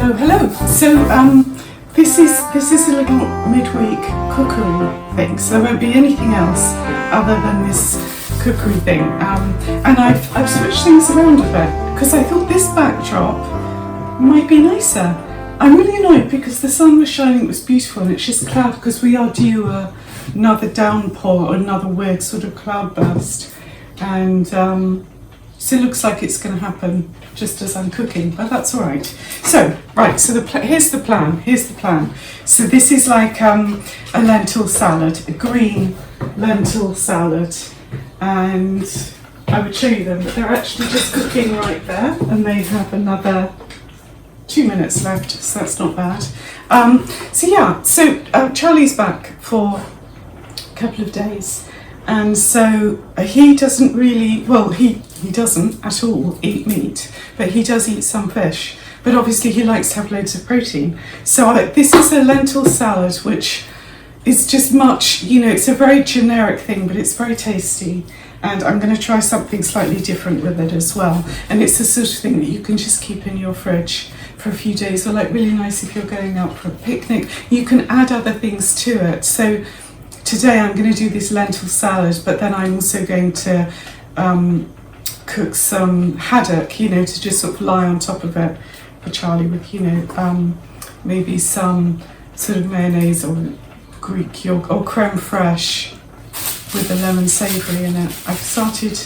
Oh, hello. So this is a little midweek cookery thing. So there won't be anything else other than this cookery thing. And I've switched things around a bit because I thought this backdrop might be nicer. I'm really annoyed because the sun was shining, it was beautiful, and it's just cloud because we are due another downpour or another weird sort of cloudburst. And so it looks like it's going to happen just as I'm cooking, but that's all right. So, right, so here's the plan. So this is like a lentil salad, a green lentil salad. And I would show you them, but they're actually just cooking right there. And they have another 2 minutes left, so that's not bad. So Charlie's back for a couple of days. And so he doesn't really, well, he doesn't at all eat meat, but he does eat some fish. But obviously he likes to have loads of protein. So this is a lentil salad, which is just much, it's a very generic thing, but it's very tasty. And I'm going to try something slightly different with it as well. And it's the sort of thing that you can just keep in your fridge for a few days, or like really nice if you're going out for a picnic. You can add other things to it. So today I'm going to do this lentil salad, but then I'm also going to cook some haddock, to just sort of lie on top of it for Charlie with, maybe some sort of mayonnaise or Greek yogurt or creme fraiche with the lemon savoury in it. I've started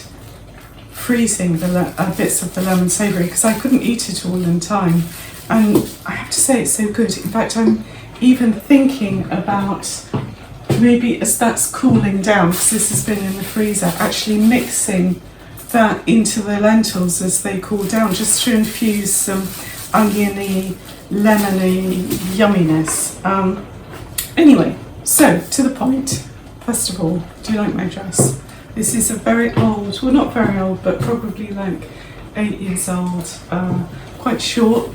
freezing the bits of the lemon savoury because I couldn't eat it all in time. And I have to say it's so good. In fact, I'm even thinking about maybe as that's cooling down, because this has been in the freezer, actually mixing that into the lentils as they cool down, just to infuse some oniony, lemony yumminess. Anyway, so to the point. First of all, do you like my dress? This is a very old, well not very old, but probably like 8 years old, quite short.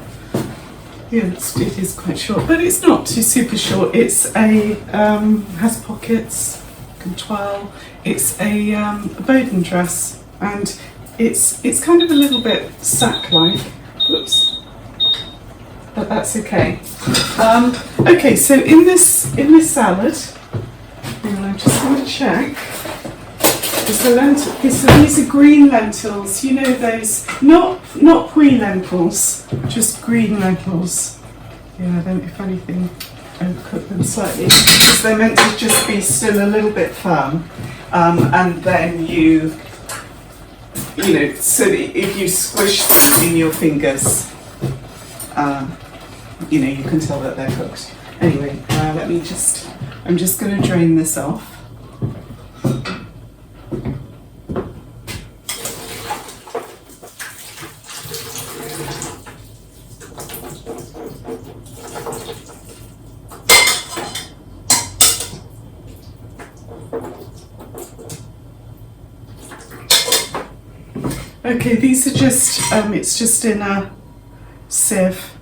Yeah, it is quite short, but it's not too super short. It's has pockets, you can twirl. It's a Bowden dress, and it's kind of a little bit sack-like. Whoops, but that's okay. Okay, so in this salad, I'm just going to check. These are green lentils. Those, not pui lentils, just green lentils. Yeah, then if anything, cook them slightly because they're meant to just be still a little bit firm. And then so that if you squish them in your fingers, you can tell that they're cooked. Anyway, I'm just going to drain this off. Okay, these are just, it's just in a sieve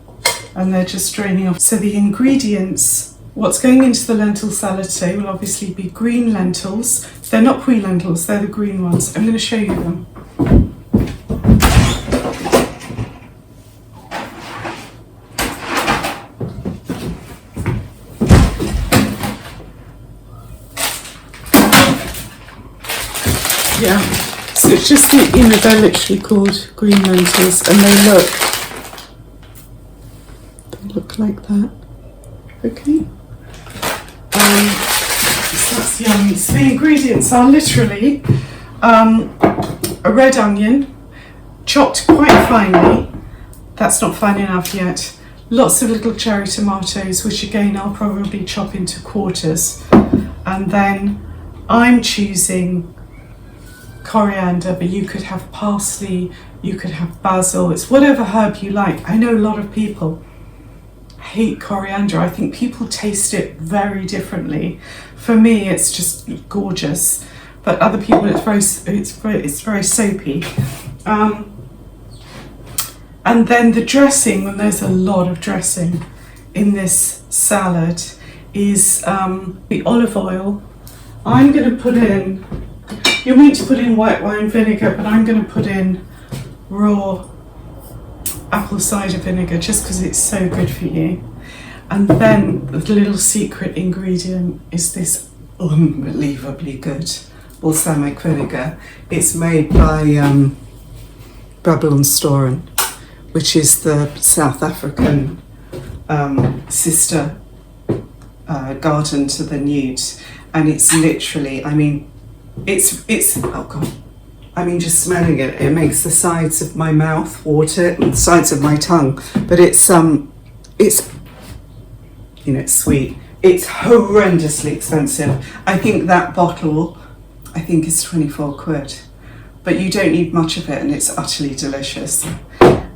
and they're just draining off. So the ingredients, what's going into the lentil salad today will obviously be green lentils. They're not pui lentils, they're the green ones. I'm going to show you them. Yeah. So it's just, they're literally called green lentils, and they look like that. Okay. So that's yummy. So the ingredients are literally a red onion, chopped quite finely. That's not fine enough yet. Lots of little cherry tomatoes, which again I'll probably chop into quarters. And then I'm choosing coriander, but you could have parsley, you could have basil, it's whatever herb you like. I know a lot of people hate coriander. I think people taste it very differently. For me, it's just gorgeous, but other people it's very soapy. And then the dressing, when there's a lot of dressing in this salad, is the olive oil. I'm going to put in, you're meant to put in white wine vinegar, but I'm going to put in raw apple cider vinegar just because it's so good for you. And then the little secret ingredient is this unbelievably good balsamic vinegar. It's made by Storen, which is the South African sister garden to the Newt, and it's literally, I mean, it's oh god, I mean, just smelling it, it makes the sides of my mouth water and the sides of my tongue. But it's you know, it's sweet. It's horrendously expensive. I think that bottle, I think, is 24 quid. But you don't need much of it, and it's utterly delicious.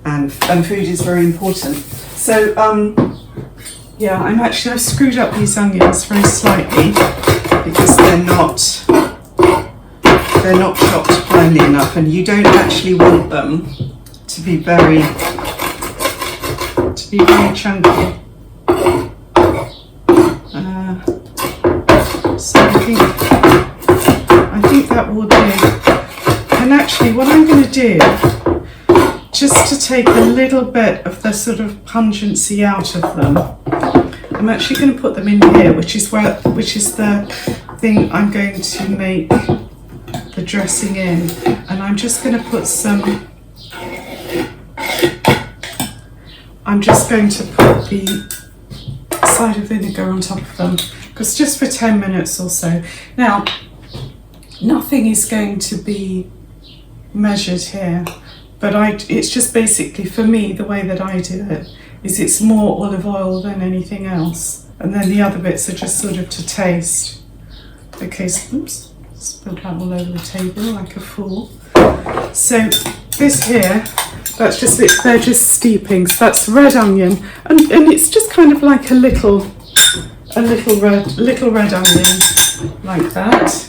And food is very important. So yeah, I've screwed up these onions very slightly because they're not chopped finely enough, and you don't actually want them to be very chunky. So I think that will do. And actually, what I'm going to do, just to take a little bit of the sort of pungency out of them, I'm actually going to put them in here, which is the thing I'm going to make the dressing in, and I'm just going to put some. I'm just going to put the cider vinegar on top of them, because just for 10 minutes or so. Now, nothing is going to be measured here, but it's just basically, for me, the way that I do it is it's more olive oil than anything else, and then the other bits are just sort of to taste. Okay, so, oops, spilled that all over the table like a fool. So this here, that's just it, they're just steeping. So that's red onion, and it's just kind of like a little red onion, like that.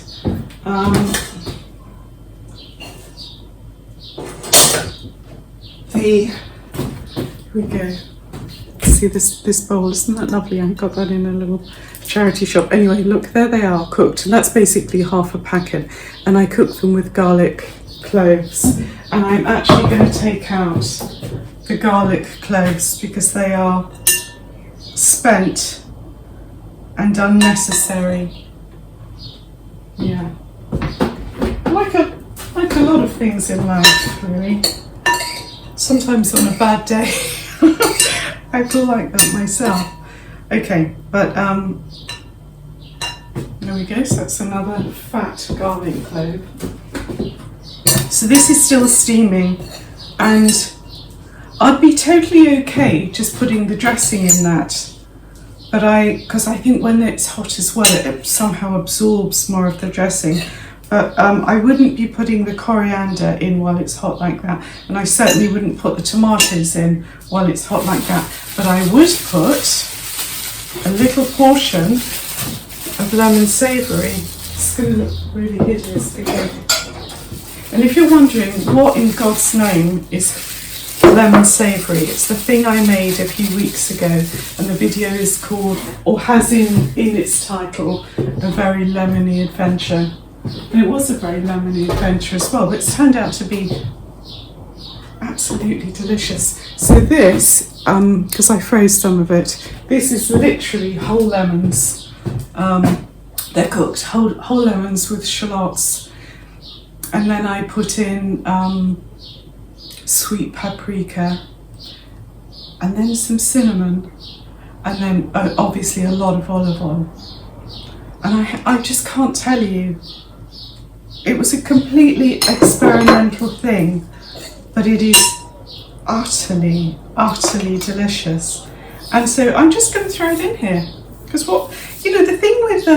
Here we go. See this bowl, isn't that lovely? I got that in a little charity shop. Anyway, look, there they are cooked, and that's basically half a packet. And I cook them with garlic cloves, and I'm actually going to take out the garlic cloves because they are spent and unnecessary. Yeah, like a lot of things in life, really. Sometimes on a bad day, I feel like that myself. Okay, but there we go. So that's another fat garlic clove. So this is still steaming, and I'd be totally okay just putting the dressing in that, but because I think when it's hot as well, it somehow absorbs more of the dressing. But I wouldn't be putting the coriander in while it's hot like that, and I certainly wouldn't put the tomatoes in while it's hot like that. But I would put a little portion of lemon savoury. It's going to look really hideous. Okay. And if you're wondering what in God's name is lemon savoury, it's the thing I made a few weeks ago, and the video is called, or has in its title, A Very Lemony Adventure. And it was a very lemony adventure as well, but it's turned out to be absolutely delicious. So this, because I froze some of it, this is literally whole lemons. They're cooked, whole lemons with shallots. And then I put in sweet paprika, and then some cinnamon, and then obviously a lot of olive oil. And I just can't tell you, it was a completely experimental thing, but it is utterly, utterly delicious. And so I'm just going to throw it in here, because the thing with,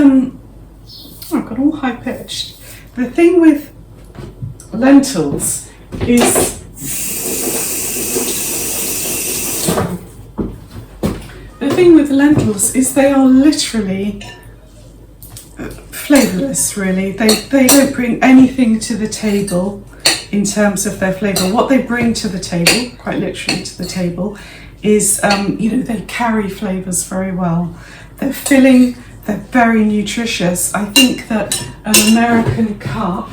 I got all high pitched. The thing with lentils is, they are literally flavourless, really. They don't bring anything to the table in terms of their flavour. What they bring to the table, quite literally to the table, is, they carry flavours very well. They're filling, they're very nutritious. I think that an American cup,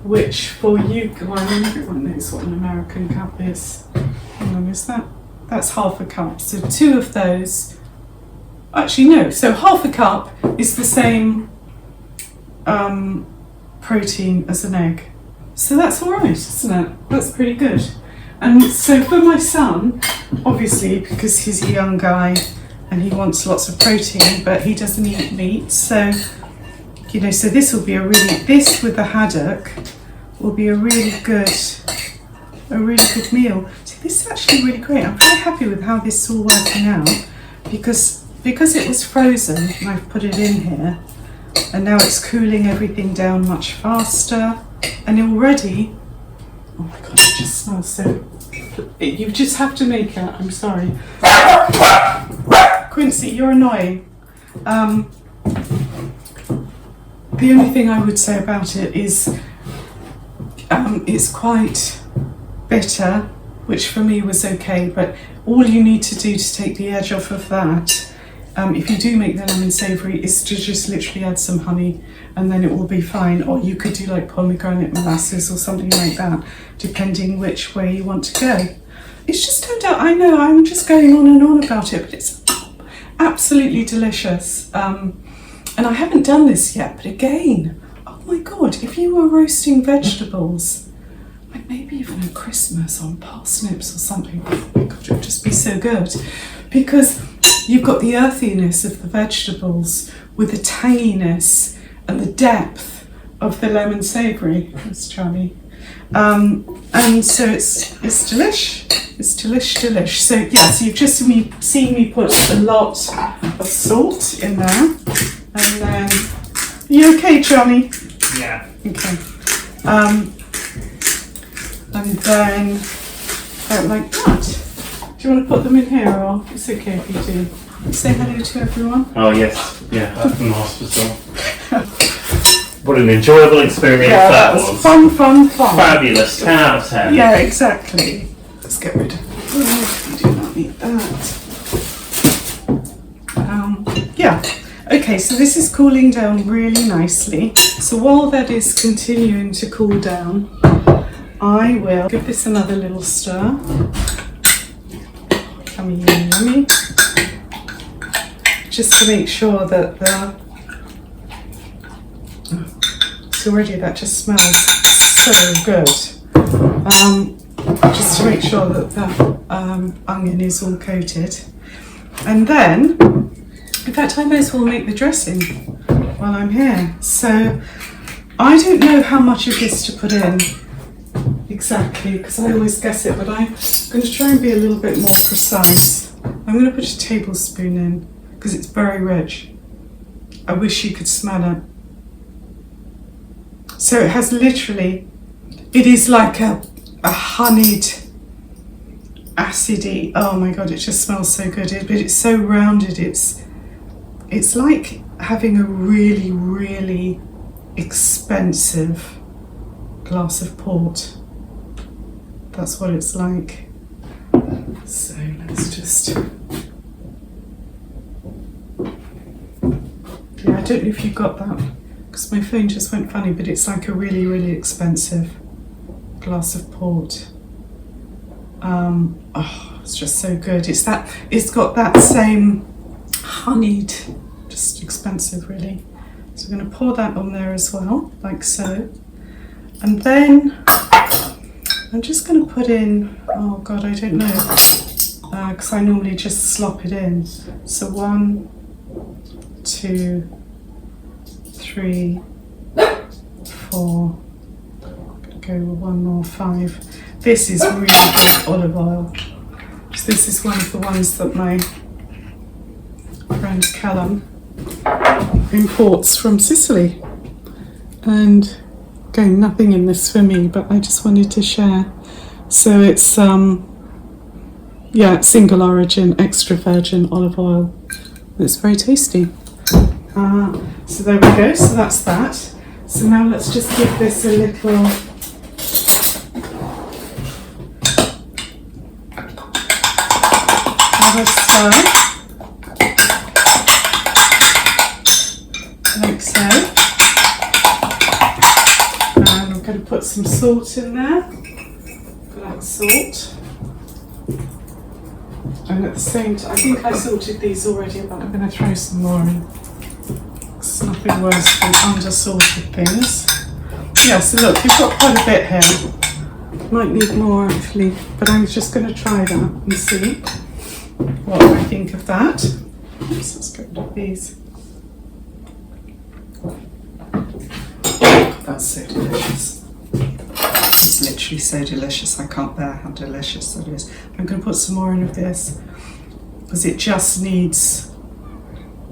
which for you, well, everyone knows what an American cup is. hang on, that's half a cup. So 2 of those, actually no, so half a cup is the same protein as an egg. So that's all right, isn't it? That's pretty good. And so for my son, obviously, because he's a young guy and he wants lots of protein, but he doesn't eat meat, so, you know, so this will be this with the haddock will be a really good meal. So this is actually really great. I'm very happy with how this is all working out, because it was frozen and I've put it in here, and now it's cooling everything down much faster, and already, oh my god, it just smells so, you just have to make it, I'm sorry. Quincy, you're annoying. The only thing I would say about it is it's quite bitter, which for me was okay, but all you need to do to take the edge off of that, if you do make the lemon savoury, is to just literally add some honey and then it will be fine. Or you could do like pomegranate molasses or something like that, depending which way you want to go. It's just turned out, I know I'm just going on and on about it, but it's absolutely delicious. And I haven't done this yet, but again, oh my god, if you were roasting vegetables, like maybe even at Christmas on parsnips or something, oh my god, it would just be so good. Because you've got the earthiness of the vegetables with the tanginess and the depth of the lemon savoury. That's Charlie. And so it's delish. It's delish. So yeah, so you've just seen me put a lot of salt in there. And then, are you okay, Charlie? Yeah. Okay. And then, like that. Do you want to put them in here, or it's okay if you do? Say hello to everyone. Oh yes, yeah, back from the hospital. What an enjoyable experience that was. Fun. Fabulous, 10 out of 10. Yeah, exactly. Let's get rid of it. We do not need that. Yeah. Okay, so this is cooling down really nicely. So while that is continuing to cool down, I will give this another little stir. Yummy. Just to make sure that that just smells so good. Just to make sure that the onion is all coated. And then, in fact, I may as well make the dressing while I'm here. So, I don't know how much of this to put in exactly, because I always guess it, but I'm going to try and be a little bit more precise. I'm going to put a tablespoon in, because it's very rich. I wish you could smell it. So it has literally, it is like a honeyed, acidy, oh my god, it just smells so good. But it's so rounded, it's like having a really, really expensive glass of port. That's what it's like. So let's just, yeah, I don't know if you got that, because my phone just went funny, but it's like a really, really expensive glass of port. Oh, it's just so good. It's got that same honeyed, just expensive really. So we're going to pour that on there as well, like so. And then I'm just going to put in, oh god, I don't know, because I normally just slop it in. So 1, 2, 3, 4, I'm going to go with 1 more, 5. This is really good olive oil. So this is one of the ones that my friend Callum imports from Sicily. And again, nothing in this for me, but I just wanted to share. So it's single origin, extra virgin olive oil. It's very tasty. So there we go, so that's that. So now let's just give this a little stir, like so. And I'm going to put some salt in there, black salt. And at the same time, I think I sorted these already, but I'm going to throw some more in. It's nothing worse than under-sorted things. Yeah, so look, you've got quite a bit here. Might need more actually, but I'm just going to try that and see what I think of that. Oops, let's get rid of these. That's so delicious. It's literally so delicious. I can't bear how delicious that is. I'm going to put some more in of this because it just needs,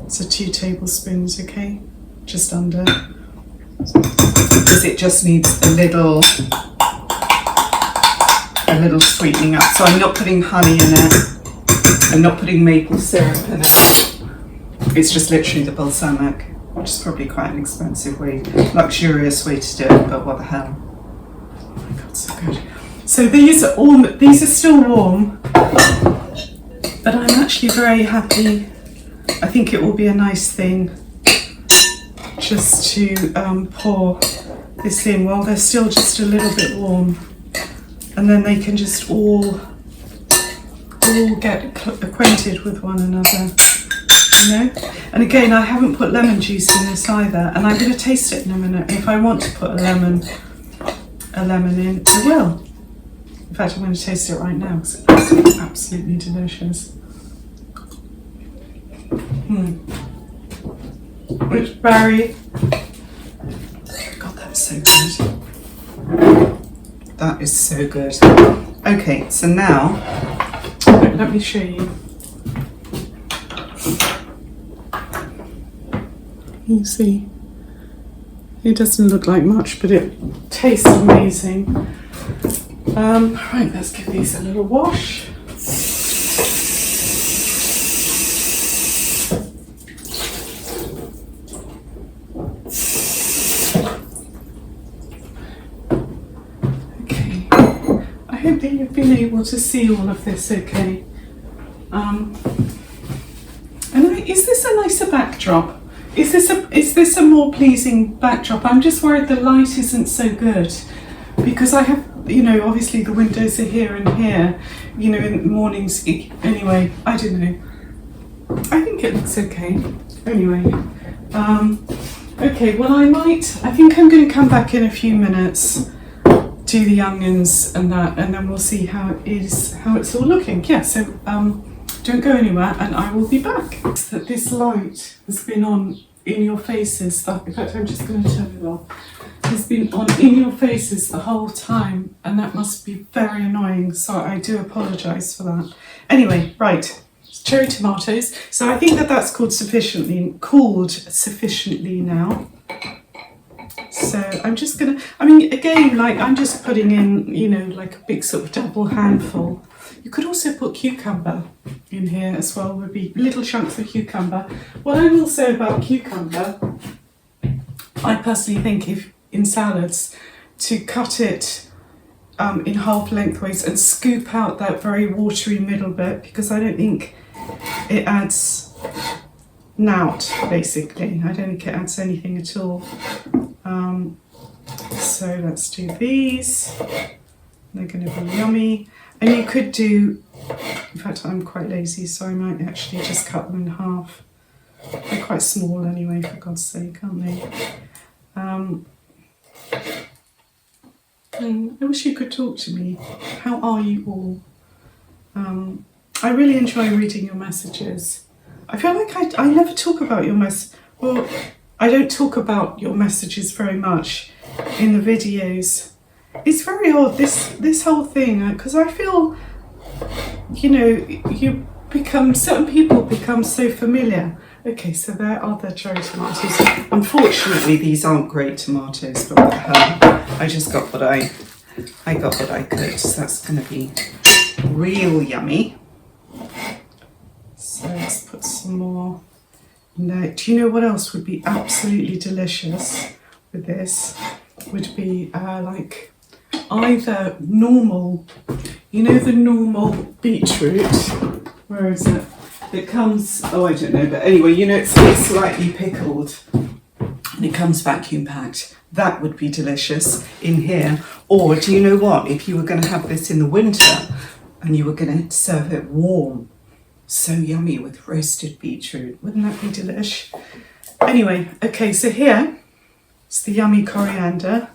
so 2 tablespoons, okay? Just under. Because it just needs a little sweetening up. So I'm not putting honey in it. I'm not putting maple syrup in it. It's just literally the balsamic, which is probably quite an expensive way, luxurious way to do it, but what the hell. Oh my god, so good. So these are still warm, but I'm actually very happy. I think it will be a nice thing just to pour this in while they're still just a little bit warm, and then they can just all get acquainted with one another, you know. And again, I haven't put lemon juice in this either, and I'm going to taste it in a minute. If I want to put a lemon in, I will. In fact, I'm going to taste it right now because it's absolutely delicious. Which berry? God, that's so good. That is so good. Okay, so now let me show you. You see, it doesn't look like much, but it tastes amazing. Right, let's give these a little wash. Okay, I hope that you've been able to see all of this okay. Is this a nicer backdrop? Is this a more pleasing backdrop? I'm just worried the light isn't so good because I have, you know, obviously the windows are here and here, you know, in the mornings. Anyway, I don't know. I think it looks okay. Anyway, okay, well I think I'm going to come back in a few minutes, do the onions and that, and then we'll see how it's all looking. Yeah, so don't go anywhere and I will be back. That this light has been on in your faces, in fact I'm just going to turn it off, has been on in your faces the whole time, and that must be very annoying, so I do apologise for that. Anyway, right, cherry tomatoes. So I think that's cooled sufficiently now. So I'm just gonna, again, like I'm just putting in, you know, like a big sort of double handful. You could also put cucumber in here as well, would be little chunks of cucumber. What I will say about cucumber, I personally think if in salads, to cut it in half lengthways and scoop out that very watery middle bit, because I don't think it adds nout, basically. I don't think it adds anything at all. So let's do these. They're going to be yummy. And you could do, in fact I'm quite lazy, so I might actually just cut them in half. They're quite small anyway, for God's sake, aren't they? I wish you could talk to me. How are you all? I really enjoy reading your messages. I feel like I never talk about your well, I don't talk about your messages very much in the videos. It's very odd, this whole thing, because I feel, you know, certain people become so familiar. Okay, so there are the cherry tomatoes. Unfortunately, these aren't great tomatoes, but what the hell? I just got what I got what I could, so that's going to be real yummy. So let's put some more in there. Do you know what else would be absolutely delicious with this? Would be like either normal, you know, the normal beetroot, where is it? It comes, oh I don't know, but anyway, you know, it's slightly pickled and it comes vacuum packed. That would be delicious in here. Or do you know what, if you were going to have this in the winter, and you were going to serve it warm. So yummy with roasted beetroot. Wouldn't that be delish? Anyway, okay, so here it's the yummy coriander.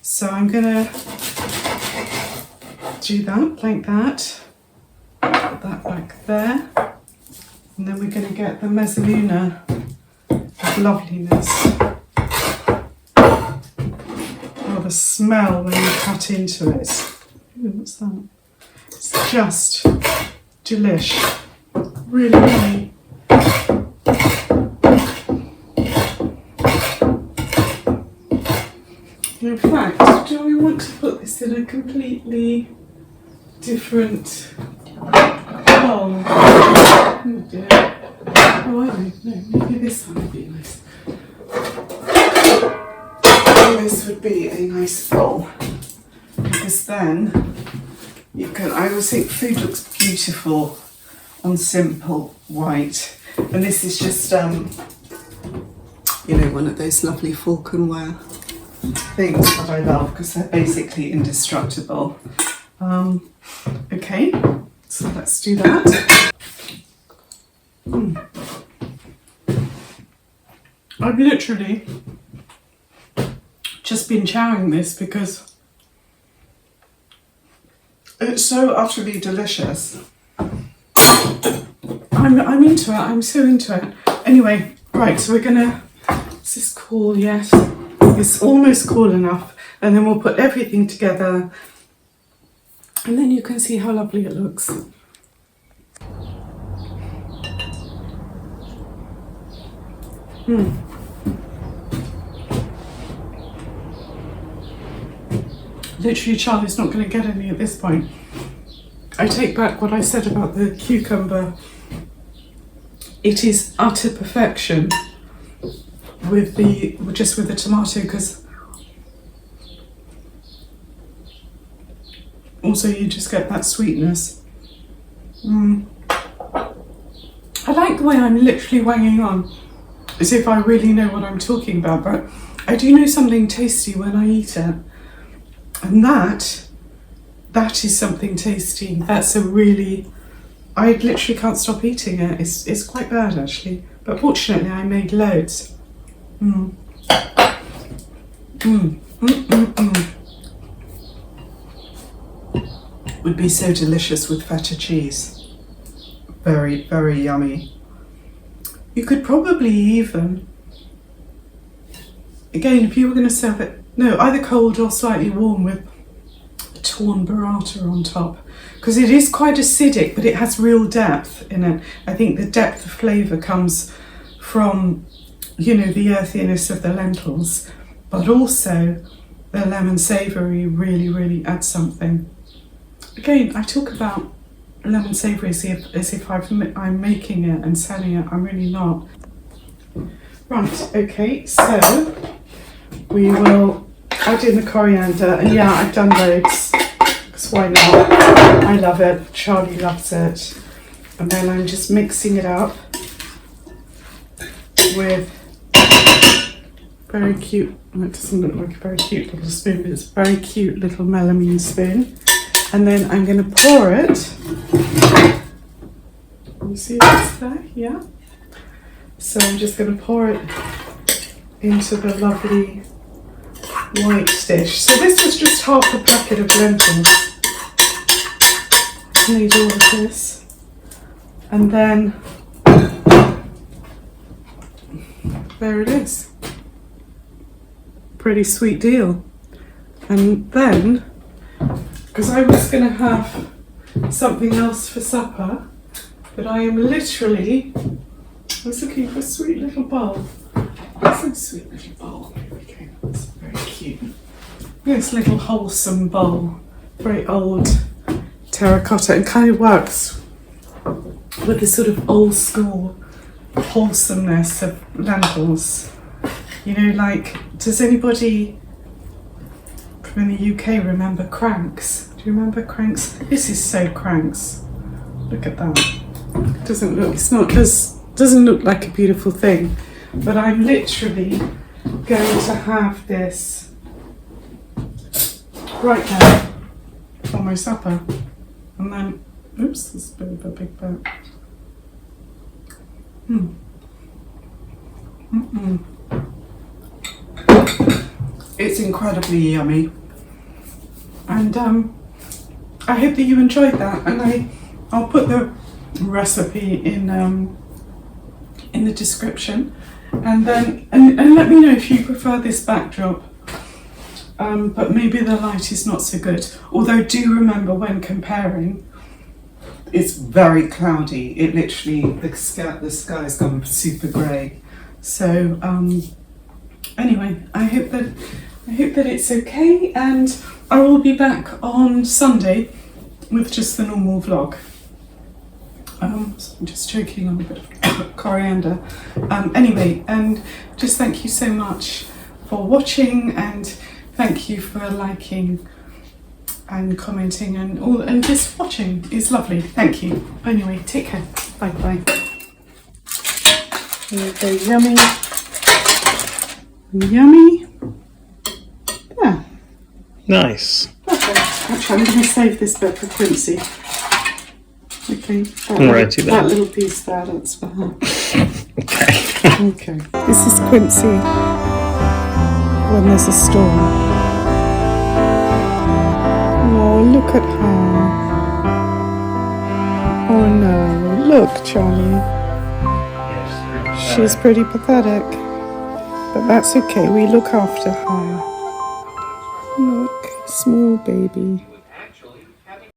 So I'm going to do that like that. Put that back there. And then we're going to get the mezzaluna of loveliness. Oh, the smell when you cut into it. Ooh, what's that? It's just delish. Really, really. In fact, do I want to put this in a completely different bowl? Oh dear. Oh, I don't know. Maybe this one would be nice. This would be a nice bowl. Because then you can, I always think food looks beautiful on simple white. And this is just, you know, one of those lovely falconware things that I love because they're basically indestructible. Okay, so let's do that. I've literally just been chowing this because it's so utterly delicious. I'm into it, I'm so into it. Anyway, right, so we're gonna, is this cool? Yes, it's almost cool enough. And then we'll put everything together and then you can see how lovely it looks. Literally, Charlie's not going to get any at this point. I take back what I said about the cucumber. It is utter perfection with the tomato, because also you just get that sweetness. I like the way I'm literally wanging on, as if I really know what I'm talking about, but I do know something tasty when I eat it. And that is something tasty. That's a really, I literally can't stop eating it. It's quite bad actually, but fortunately I made loads. Would be so delicious with feta cheese. Very, very yummy. You could probably even, again, if you were going to serve it, no, either cold or slightly warm with torn burrata on top, because it is quite acidic, but it has real depth in it. I think the depth of flavour comes from, you know, the earthiness of the lentils, but also the lemon savoury really, really adds something. Again, I talk about lemon savoury as if I'm making it and selling it. I'm really not. Right, okay, so we will add in the coriander, and yeah, I've done loads, because why not? I love it, Charlie loves it. And then I'm just mixing it up with very cute, well, it doesn't look like a very cute little spoon, but it's a very cute little melamine spoon. And then I'm going to pour it. You see this there? Yeah. So I'm just going to pour it into the lovely white dish. So this was just half a packet of lentils. Need all of this. And then there it is. Pretty sweet deal. And then, because I was going to have something else for supper, but I am literally, I was looking for a sweet little bowl. What's a sweet little bowl? Here we go. That's very cute. This little wholesome bowl, very old terracotta, and kind of works with the sort of old school wholesomeness of lentils. You know, like, does anybody from the UK remember Cranks? Do you remember Cranks? This is so Cranks. Look at that. It doesn't look, doesn't look like a beautiful thing, but I'm literally going to have this right now for my supper. And then, oops, there's a bit of a big bit. It's incredibly yummy. And I hope that you enjoyed that. And I'll put the recipe in the description. And then and let me know if you prefer this backdrop. But maybe the light is not so good. Although do remember when comparing, it's very cloudy. It literally, the sky's gone super grey. So anyway, I hope that it's okay, and I will be back on Sunday with just the normal vlog. So I'm just choking on a bit of coriander. Anyway, and just thank you so much for watching, and thank you for liking and commenting and just watching. It's lovely. Thank you. Anyway, take care. Bye bye. They're yummy. Yummy. Yeah. Nice. Perfect. Actually, I'm going to save this bit for Quincy. Okay. That little piece there, that's for her. Okay. Okay. This is Quincy when there's a storm. Oh, look at her. Oh no, look, Charlie. She's pretty pathetic. But that's okay, we look after her. Look, small baby.